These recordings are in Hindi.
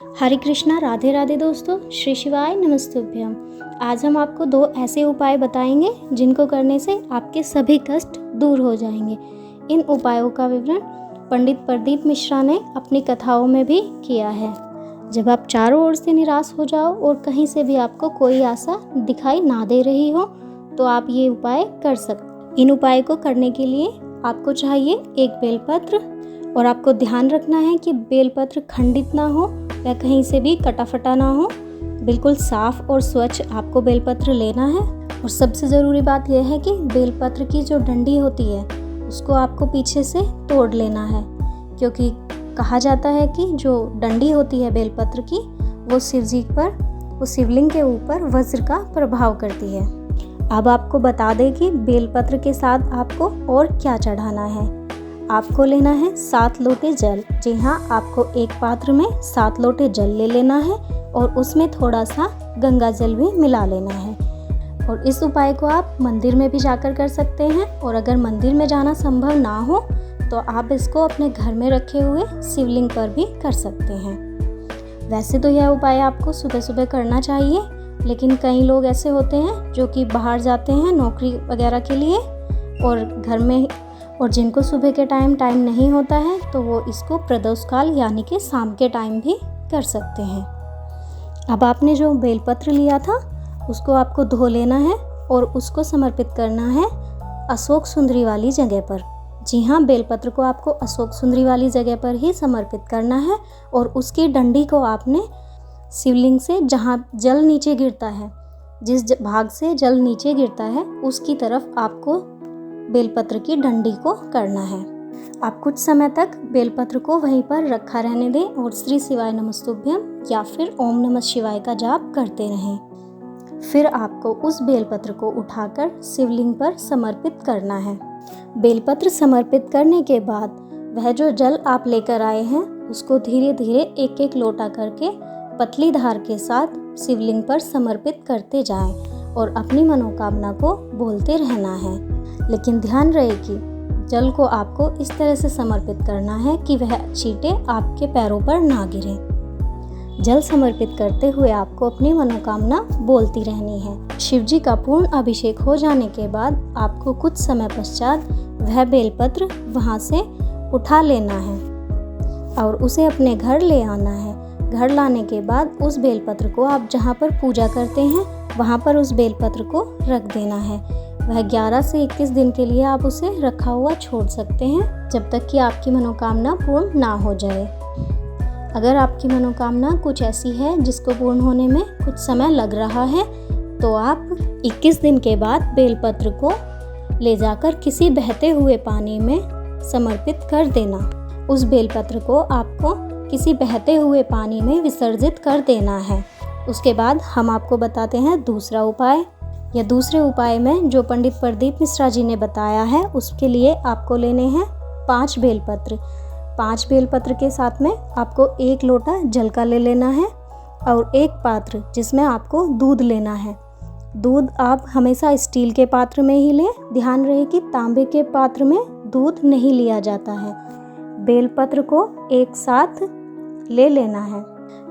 हरे कृष्णा, राधे राधे दोस्तों। श्री शिवाय नमस्तुभ्यम। आज हम आपको 2 ऐसे उपाय बताएंगे जिनको करने से आपके सभी कष्ट दूर हो जाएंगे। इन उपायों का विवरण पंडित प्रदीप मिश्रा ने अपनी कथाओं में भी किया है। जब आप चारों ओर से निराश हो जाओ और कहीं से भी आपको कोई आशा दिखाई ना दे रही हो तो आप ये उपाय कर सकते। इन उपाय को करने के लिए आपको चाहिए एक बेलपत्र, और आपको ध्यान रखना है कि बेलपत्र खंडित ना हो, वह कहीं से भी कटा फटा ना हो। बिल्कुल साफ और स्वच्छ आपको बेलपत्र लेना है। और सबसे ज़रूरी बात यह है कि बेलपत्र की जो डंडी होती है उसको आपको पीछे से तोड़ लेना है, क्योंकि कहा जाता है कि जो डंडी होती है बेलपत्र की वो शिवलिंग के ऊपर वज्र का प्रभाव करती है। अब आपको बता दें कि बेलपत्र के साथ आपको और क्या चढ़ाना है। आपको लेना है 7 लोटे जल। जी हाँ, आपको एक पात्र में 7 लोटे जल ले लेना है और उसमें थोड़ा सा गंगा जल भी मिला लेना है। और इस उपाय को आप मंदिर में भी जाकर कर सकते हैं, और अगर मंदिर में जाना संभव ना हो तो आप इसको अपने घर में रखे हुए शिवलिंग पर भी कर सकते हैं। वैसे तो यह उपाय आपको सुबह सुबह करना चाहिए, लेकिन कई लोग ऐसे होते हैं जो कि बाहर जाते हैं नौकरी वगैरह के लिए और जिनको सुबह के टाइम नहीं होता है तो वो इसको प्रदोष काल यानी कि शाम के टाइम भी कर सकते हैं। अब आपने जो बेलपत्र लिया था उसको आपको धो लेना है और उसको समर्पित करना है अशोक सुंदरी वाली जगह पर। जी हाँ, बेलपत्र को आपको अशोक सुंदरी वाली जगह पर ही समर्पित करना है। और उसकी डंडी को आपने शिवलिंग से जहाँ जल नीचे गिरता है, जिस भाग से जल नीचे गिरता है उसकी तरफ आपको बेलपत्र की डंडी को करना है। आप कुछ समय तक बेलपत्र को वहीं पर रखा रहने दें और श्री शिवाय नमस्तुभ्यम या फिर ओम नमः शिवाय का जाप करते रहें। फिर आपको उस बेलपत्र को उठाकर शिवलिंग पर समर्पित करना है। बेलपत्र समर्पित करने के बाद वह जो जल आप लेकर आए हैं उसको धीरे धीरे एक एक लोटा करके पतली धार के साथ शिवलिंग पर समर्पित करते जाएं और अपनी मनोकामना को बोलते रहना है। लेकिन ध्यान रहे कि जल को आपको इस तरह से समर्पित करना है कि वह छींटे आपके पैरों पर ना गिरे। जल समर्पित करते हुए आपको अपनी मनोकामना बोलती रहनी है। शिवजी का पूर्ण अभिषेक हो जाने के बाद आपको कुछ समय पश्चात वह बेलपत्र वहाँ से उठा लेना है और उसे अपने घर ले आना है। घर लाने के बाद उस बेलपत्र को आप जहाँ पर पूजा करते हैं वहाँ पर उस बेलपत्र को रख देना है। वह 11 से 21 दिन के लिए आप उसे रखा हुआ छोड़ सकते हैं, जब तक कि आपकी मनोकामना पूर्ण ना हो जाए। अगर आपकी मनोकामना कुछ ऐसी है जिसको पूर्ण होने में कुछ समय लग रहा है तो आप 21 दिन के बाद बेलपत्र को ले जाकर किसी बहते हुए पानी में समर्पित कर देना। उस बेलपत्र को आपको किसी बहते हुए पानी में विसर्जित कर देना है। उसके बाद हम आपको बताते हैं दूसरा उपाय। या दूसरे उपाय में जो पंडित प्रदीप मिश्रा जी ने बताया है उसके लिए आपको लेने हैं 5 बेलपत्र। 5 बेलपत्र के साथ में आपको 1 लोटा जल का ले लेना है और एक पात्र जिसमें आपको दूध लेना है। दूध आप हमेशा स्टील के पात्र में ही लें। ध्यान रहे कि तांबे के पात्र में दूध नहीं लिया जाता है। बेलपत्र को एक साथ ले लेना है।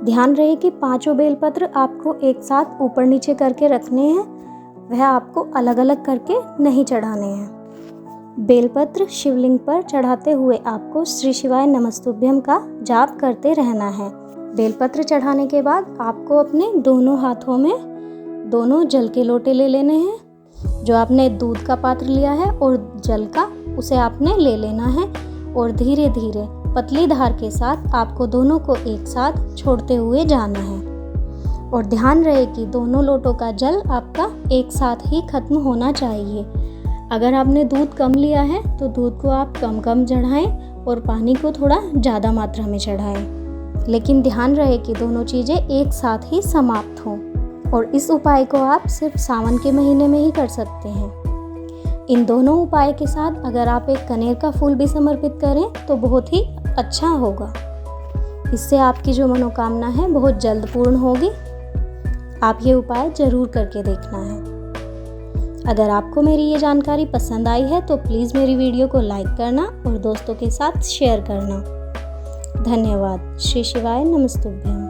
ध्यान रहे कि 5 बेलपत्र आपको एक साथ ऊपर नीचे करके रखने हैं, वह आपको अलग अलग करके नहीं चढ़ाने हैं। बेलपत्र शिवलिंग पर चढ़ाते हुए आपको श्री शिवाय नमस्तुभ्यम का जाप करते रहना है। बेलपत्र चढ़ाने के बाद आपको अपने दोनों हाथों में दोनों जल के लोटे ले लेने हैं। जो आपने दूध का पात्र लिया है और जल का, उसे आपने ले लेना है और धीरे धीरे पतली धार के साथ आपको दोनों को एक साथ छोड़ते हुए जाना है। और ध्यान रहे कि दोनों लोटों का जल आपका एक साथ ही खत्म होना चाहिए। अगर आपने दूध कम लिया है तो दूध को आप कम कम चढ़ाएं और पानी को थोड़ा ज़्यादा मात्रा में चढ़ाएं। लेकिन ध्यान रहे कि दोनों चीज़ें एक साथ ही समाप्त हों। और इस उपाय को आप सिर्फ सावन के महीने में ही कर सकते हैं। इन दोनों उपाय के साथ अगर आप एक कनेर का फूल भी समर्पित करें तो बहुत ही अच्छा होगा। इससे आपकी जो मनोकामना है बहुत जल्द पूर्ण होगी। आप ये उपाय जरूर करके देखना है। अगर आपको मेरी ये जानकारी पसंद आई है तो प्लीज़ मेरी वीडियो को लाइक करना और दोस्तों के साथ शेयर करना। धन्यवाद। श्री शिवाय नमस्तुभ्यम।